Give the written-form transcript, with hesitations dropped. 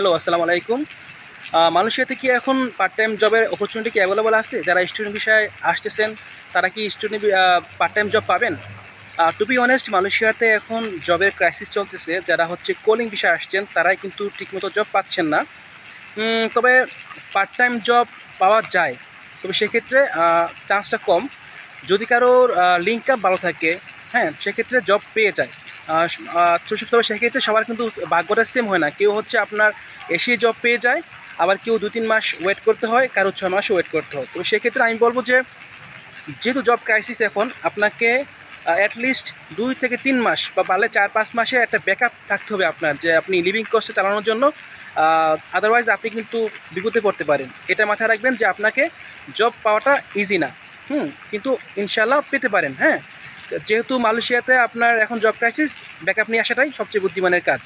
Hello, আসসালামু আলাইকুম। মালয়েশিয়াতে কি এখন পার্ট টাইম জবের অপরচুনিটি কি অ্যাভেলেবল আছে? যারা স্টুডেন্ট ভিসায় আসতেছেন তারা কি স্টুডেন্ট পার্ট টাইম জব পাবেন? টু বি অনেস্ট, মালয়েশিয়াতে এখন জবের ক্রাইসিস চলতেছে। যারা হচ্ছে কলিং ভিসায় আসছেন তারাই কিন্তু ঠিকমতো জব পাচ্ছেন না। তবে পার্ট টাইম জব পাওয়া যায়, তবে সেক্ষেত্রে চান্সটা কম। যদি কারোর লিঙ্ক আপ ভালো থাকে, হ্যাঁ, সেক্ষেত্রে জব পেয়ে যায়। তবে সেক্ষেত্রে সবার কিন্তু ভাগ্যটা সেম হয় না। কেউ হচ্ছে আপনার এসে জব পেয়ে যায়, আবার কেউ 2-3 মাস ওয়েট করতে হয়, কারো 6 মাস ওয়েট করতে হয়। তো সেক্ষেত্রে আমি বলবো যে যেহেতু জব ক্রাইসিস এখন, আপনাকে অ্যাটলিস্ট 2 থেকে 3 মাস বা পারলে 4-5 মাসে একটা ব্যাকআপ থাকতে হবে আপনার, যে আপনি লিভিং কস্টে চালানোর জন্য। আদারওয়াইজ আপনি কিন্তু বিপদে পড়তে পারেন। এটা মাথায় রাখবেন যে আপনাকে জব পাওয়াটা ইজি না, কিন্তু ইনশাল্লাহ পেতে পারেন। হ্যাঁ, যেহেতু মালয়েশিয়াতে আপনার এখন জব ক্রাইসিস, ব্যাকআপ নিয়ে আসাটাই সবচেয়ে বুদ্ধিমানের কাজ।